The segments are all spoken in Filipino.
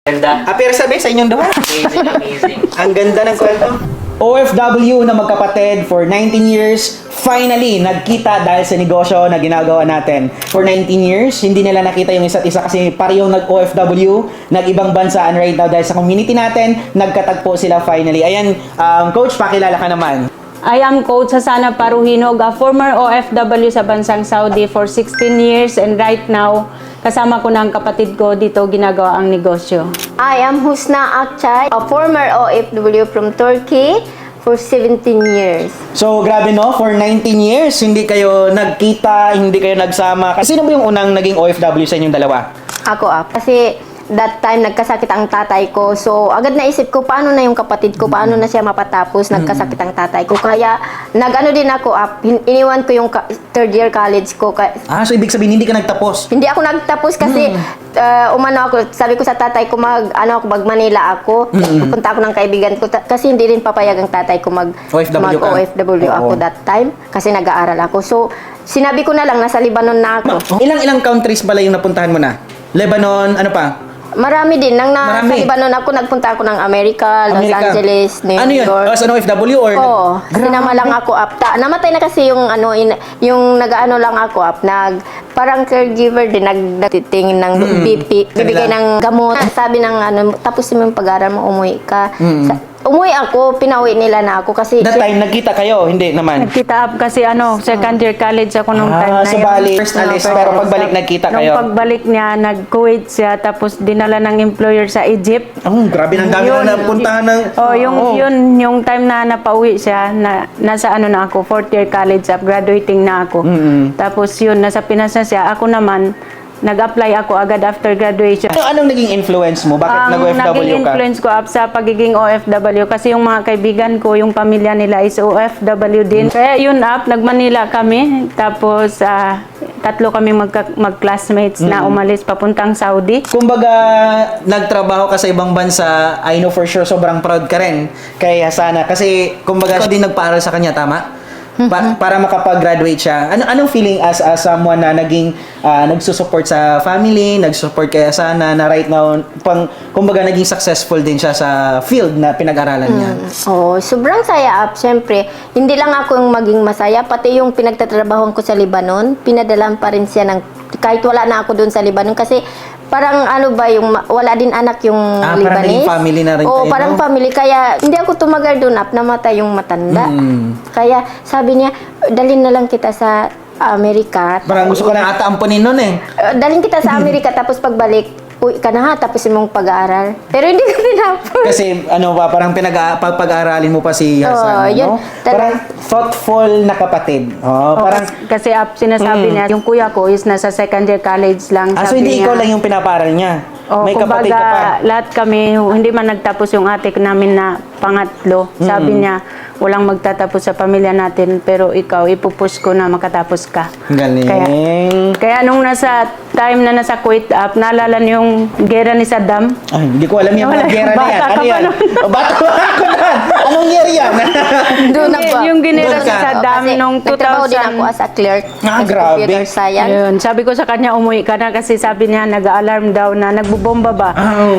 Ganda. Pero sabi sa inyong dalawa. Amazing, amazing. Ang ganda ng kwento. OFW na magkapatid for 19 years, finally, nagkita dahil sa negosyo na ginagawa natin. For 19 years, hindi nila nakita yung isa't isa kasi parehong nag-OFW, nag-ibang bansaan right now dahil sa community natin, nagkatagpo sila finally. Ayan, Coach, pakilala ka naman. I am Coach Hasana Paruhinog, a former OFW sa bansang Saudi for 16 years and right now, kasama ko ng kapatid ko dito ginagawa ang negosyo. I am Husna Akçay, a former OFW from Turkey for 17 years. So, grabe no, for 19 years, hindi kayo nagkita, hindi kayo nagsama. Sino ba yung unang naging OFW sa inyong dalawa? Ako kasi that time nagkasakit ang tatay ko. So, agad naisip ko, paano na yung kapatid ko? Paano na siya mapatapos? Nagkasakit ang tatay ko. Kaya, nag-ano din ako iniwan ko yung third year college ko. So ibig sabihin, hindi ka nagtapos? Hindi ako nagtapos kasi umano ako, sabi ko sa tatay ko mag-Manila ako. Pupunta ako ng kaibigan ko kasi hindi rin papayag ang tatay ko mag-OFW ako that time kasi nag-aaral ako. So, sinabi ko na lang, nasa Lebanon na ako. Ilang countries pala yung napuntahan mo na? Lebanon, ano pa? Marami din. Marami. Sa Lebanon ako, nagpunta ako ng Amerika, Los Angeles, New Ano yun? York. As an OFW or? Oo. Sinama lang ako up. Namatay na kasi yung yung nag-ano lang ako up. Parang caregiver din, nagtitingin ng BP, bibigay ng gamot. Sabi ng tapos mo yung pag-aaral mo, umuwi ka. Umuwi ako, pinauwi nila na ako kasi... That time, nagkita kayo? Hindi naman? Nagkita up kasi second year college ako nung time na so yun. bali, first alis, pero pagbalik nagkita kayo? Nung pagbalik niya, nag-Kuwait siya, tapos dinala ng employer sa Egypt. Grabe ng dami na napuntahan ng... Yung time na napauwi siya, nasa na ako, fourth year college up, graduating na ako. Tapos yun, nasa Pinas na siya. Ako naman, nag-apply ako agad after graduation. Anong naging influence mo? Bakit nag-OFW ka? Naging influence ko up sa pagiging OFW kasi yung mga kaibigan ko, yung pamilya nila is OFW din. Kaya yun nag-Manila kami. Tapos tatlo kami mag-classmates na umalis papuntang Saudi. Kumbaga, nagtrabaho ka sa ibang bansa, I know for sure sobrang proud ka rin kay Hasana. Kasi, kumbaga, siya din nagpaaral sa kanya, tama? Para makapag-graduate siya. Anong feeling as someone na naging nagsusupport sa family, nagsupport kay Hasana na right now, kumbaga naging successful din siya sa field na pinag-aralan niya? Sobrang saya up. Siyempre, hindi lang ako yung maging masaya, pati yung pinagtatrabahoan ko sa Lebanon, pinadalan pa rin siya kahit wala na ako doon sa Lebanon kasi parang wala din anak yung Lebanese. Parang naging family na rin kayo, parang family. Kaya hindi ako tumagal doon up, namatay yung matanda. Kaya sabi niya, dalhin na lang kita sa Amerika. Parang gusto ko na ataampunin nun eh. Dalhin kita sa Amerika tapos pagbalik, uwi ka na tapos mong pag-aaral. Pero hindi ko tinapos. Kasi parang pag-aaralin mo pa si Hasana, no? Parang thoughtful na kapatid. Kasi sinasabi niya, yung kuya ko is nasa second year college lang. So hindi ikaw lang yung pinapaaral niya? May kapatid ka pa? Lahat kami, hindi man nagtapos yung ate namin na pangatlo. Sabi niya, walang magtatapos sa pamilya natin, pero ikaw, ipupush ko na makatapos ka. Galing. Kaya nung nasa time na nasa Kuwait up, naalala niyo yung gera ni Saddam? Ay, hindi ko alam yung mga gera na yan. Ano yan? Bata pa ako na. Anong year yan? Doon na ba? Yung ginera si Saddam nung 2000. Nagtrabaho din ako as a clerk. Grabe. Computer science. Yun, sabi ko sa kanya, umuwi ka na kasi sabi niya, nag-alarm daw na nagbubomba ba.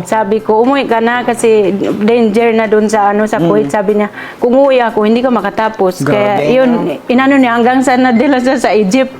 Sabi ko, umuwi ka na kasi danger na doon sa sa Kuwait. Sabi niya, kung uwi ako, hindi ka makatapos. Grabe, kaya yun, inano niya hanggang sa nadila siya sa Egypt.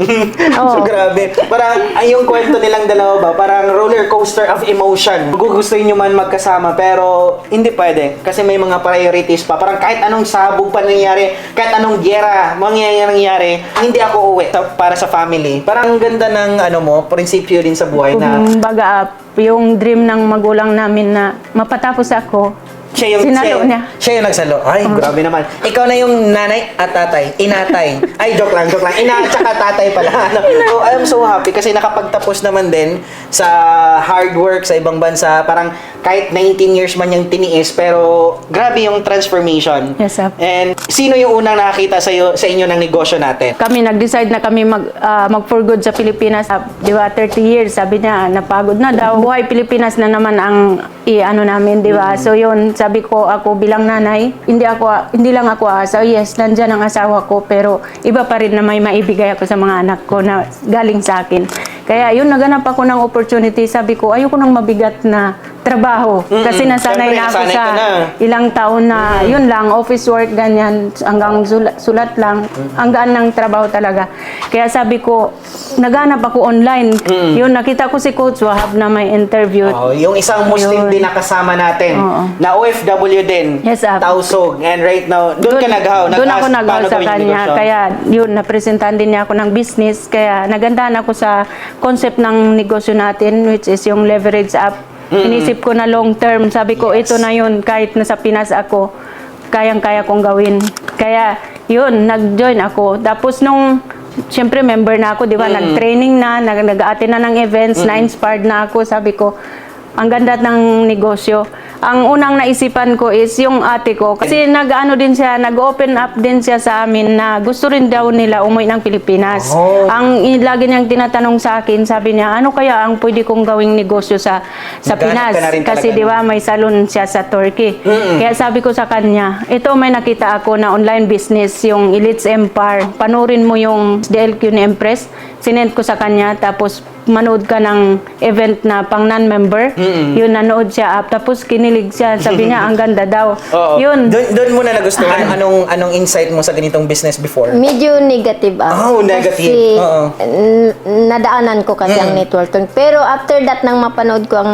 So, grabe. Parang, yung kwento nilang dalawa ba, parang roller coaster of emotion. Gugustuhin nyo man magkasama, pero hindi pwede. Kasi may mga priorities pa. Parang kahit anong sabog pa nangyari, kahit anong gera mangyayari, hindi ako uwi para sa family. Parang ang ganda ng prinsipyo din sa buhay na... Baga, yung dream ng magulang namin na mapatapos ako, Siya yung nagsalo. Ay, grabe naman. Ikaw na yung nanay at tatay. Inatay. Ay, joke lang. Ina at saka tatay pala. I'm so happy kasi nakapagtapos naman din sa hard work sa ibang bansa. Parang kahit 19 years man yung tiniis, pero grabe yung transformation. Yes, sir. And sino yung unang nakakita sa inyo ng negosyo natin? Kami nag-decide na kami mag-for good sa Pilipinas. Di ba, 30 years, sabi niya, napagod na daw. Buhay Pilipinas na naman ang namin, di ba? So yun, sabi ko, ako bilang nanay, hindi lang ako asa. Yes, nandyan ang asawa ko, pero iba pa rin na may maibigay ako sa mga anak ko na galing sa akin. Kaya yun, naganap ako ng opportunity. Sabi ko, ayoko nang mabigat na trabaho. Kasi nasanay Siyempre, na ako nasanay sa ka na. ilang taon na yun lang, office work, ganyan, hanggang sulat lang. Ang gaan ng trabaho talaga. Kaya sabi ko, naghanap ako online. Yun, nakita ko si Coach Wahab na may interview. Oh, yung isang Muslim Ayun. din nakasama natin, Oo. na OFW din, Yes, Tausog. And right now, doon ka naghaw. Doon ako Nag-ask nag-aw paano sa gawin yung kanya. negosyo. Kaya yun, napresentahan din niya ako ng business. Kaya nagandahan ako sa concept ng negosyo natin, which is yung leverage up. Inisip ko na long term. Sabi ko, Yes. ito na yun. Kahit nasa Pinas ako, kayang-kaya kong gawin. Kaya yun, nag-join ako. Tapos nung siyempre member na ako, di ba? Nag-training na, nag-attend na ng events, na-inspired na ako. Sabi ko, ang ganda ng negosyo. Ang unang naisipan ko is yung ate ko. Kasi nag-ano din siya, nag-open up din siya sa amin na gusto rin daw nila umuwi ng Pilipinas. Oh. Lagi niyang tinatanong sa akin, sabi niya, ano kaya ang pwede kong gawing negosyo sa Naghanap Pinas? ka na rin Kasi talaga, di ba may salon siya sa Turkey. Kaya sabi ko sa kanya, ito may nakita ako na online business, yung Elites Empire. Panurin mo yung DLQ ni Empress. Sinend ko sa kanya, tapos manood ka ng event na pang non-member. Yun, nanood siya up. Tapos kinilig siya. Sabi niya, ang ganda daw. Oo. Yun. Doon mo na nagustuhan. Anong insight mo sa ganitong business before? Medyo negative Oh, negative. Kasi Oo. nadaanan ko kasi ang networking. Pero after that, nang mapanood ko ang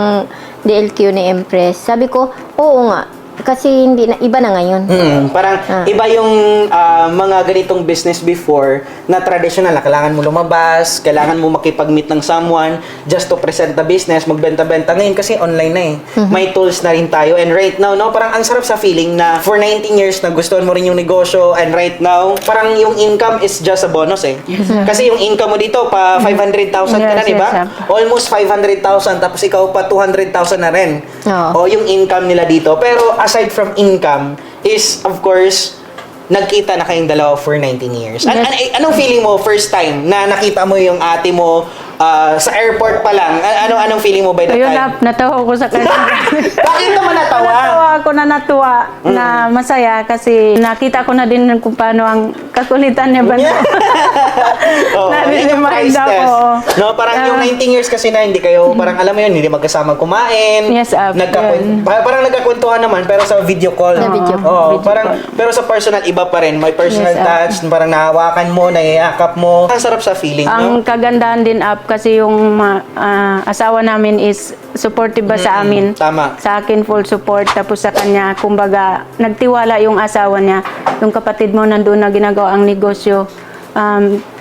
DLQ ni Empress, sabi ko, oo nga. Kasi hindi na, iba na ngayon. Parang iba yung mga ganitong business before na traditional na kailangan mo lumabas, kailangan mo makipag-meet ng someone just to present the business, magbenta-benta. Ngayon kasi online na eh. May tools na rin tayo. And right now, no, parang ang sarap sa feeling na for 19 years nagustuhan mo rin yung negosyo, and right now, parang yung income is just a bonus eh. Kasi yung income mo dito, pa 500,000 ka na, Yes, di ba? yes, Almost 500,000, tapos ikaw pa 200,000 na rin. O Oo. yung income nila dito. Pero aside from income is, of course, nagkita na kayong dalawa for 19 years. Anong feeling mo first time na nakita mo yung ate mo sa airport pa lang? Anong feeling mo by that Ayun, time? natawa ko sa kanya. Bakit naman natawa? Natawa ako na natuwa na masaya kasi nakita ko na din kung paano ang kakulitan niya ba na. Oo, yun yung Na-remind price test. ako. No, parang yung 19 years kasi na hindi kayo, parang alam mo yun, hindi magkasama kumain. Yes, yun. Parang nagkakwentuhan naman, pero sa video call. Sa video call. Oo, Video parang, call. pero sa personal, iba pa rin. May personal Yes, touch, parang nahawakan mo, naiakap mo. Ang sarap sa feeling, Ang no? kagandahan din up kasi yung asawa namin is supportive ba sa amin. Tama. Sa akin full support, tapos sa kanya kumbaga nagtiwala yung asawa niya. Yung kapatid mo nandun na ginagawa ang negosyo.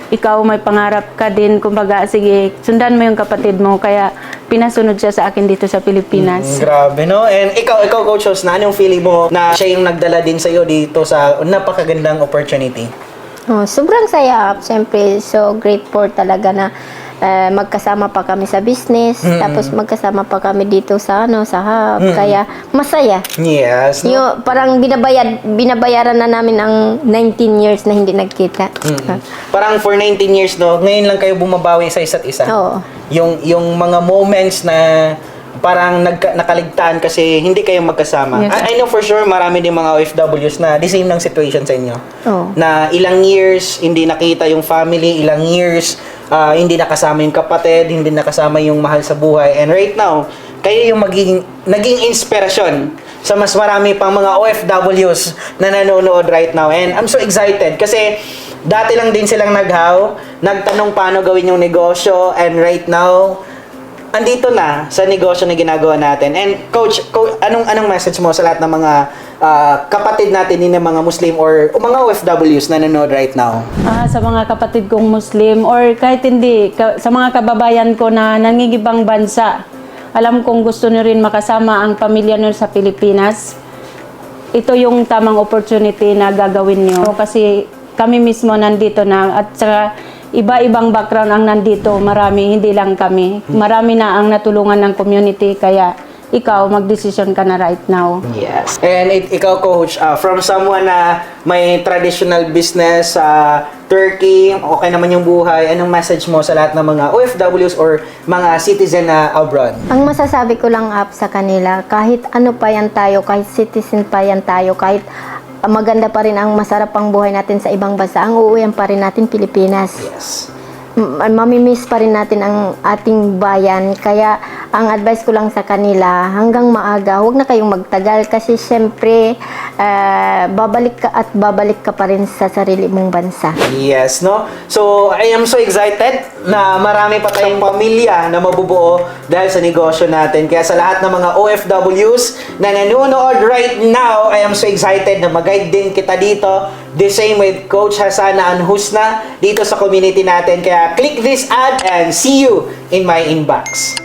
Ikaw may pangarap ka din, kumbaga sige, sundan mo yung kapatid mo. Kaya pinasunod siya sa akin dito sa Pilipinas. Grabe, no? And ikaw Coach Jos, na anong feeling mo na siya yung nagdala din sa'yo dito sa napakagandang opportunity? Oh, sobrang saya. Siyempre, so grateful talaga na magkasama pa kami sa business, tapos magkasama pa kami dito sa sa hub. Kaya masaya. Yes. No? Yung parang binabayaran na namin ang 19 years na hindi nagkita. Parang for 19 years, no? Ngayon lang kayo bumabawi sa isa't isa. Oo. Yung mga moments na parang nakaligtaan kasi hindi kayo magkasama. Yes. I know for sure marami din mga OFWs na the same ng situation sa inyo. Oo. Na ilang years hindi nakita yung family, ilang years hindi nakasama yung kapatid, hindi nakasama yung mahal sa buhay. And right now, kayo yung naging inspirasyon sa mas marami pang mga OFWs na nanonood right now. And I'm so excited kasi dati lang din silang nagtanong paano gawin yung negosyo, and right now, andito na sa negosyo na ginagawa natin. And Coach, anong message mo sa lahat ng mga kapatid natin din ng mga Muslim or mga OFWs na nanonood right now? Sa mga kapatid kong Muslim or kahit hindi, sa mga kababayan ko na nangingibang bansa, alam kong gusto nyo rin makasama ang pamilya nyo sa Pilipinas. Ito yung tamang opportunity na gagawin nyo. Kasi kami mismo nandito na at saka iba-ibang background ang nandito. Marami, hindi lang kami. Marami na ang natulungan ng community. Kaya ikaw, mag-decision ka na right now. Yes. And ikaw, Coach, from someone na may traditional business sa Turkey, okay naman yung buhay, anong message mo sa lahat ng mga OFWs or mga citizen na abroad? Ang masasabi ko lang up sa kanila, kahit ano pa yan tayo, kahit citizen pa yan tayo, kahit maganda pa rin ang masarap ang buhay natin sa ibang bansa, ang uuwian pa rin natin Pilipinas. Yes. Mamimiss pa rin natin ang ating bayan. Kaya ang advice ko lang sa kanila, hanggang maaga, huwag na kayong magtagal kasi syempre, babalik ka at babalik ka pa rin sa sarili mong bansa. Yes, no? So, I am so excited na marami pa tayong pamilya na mabubuo dahil sa negosyo natin. Kaya sa lahat ng mga OFWs na nanonood right now, I am so excited na mag-guide din kita dito. The same with Coach Hasana and Husna dito sa community natin. Kaya click this ad and see you in my inbox.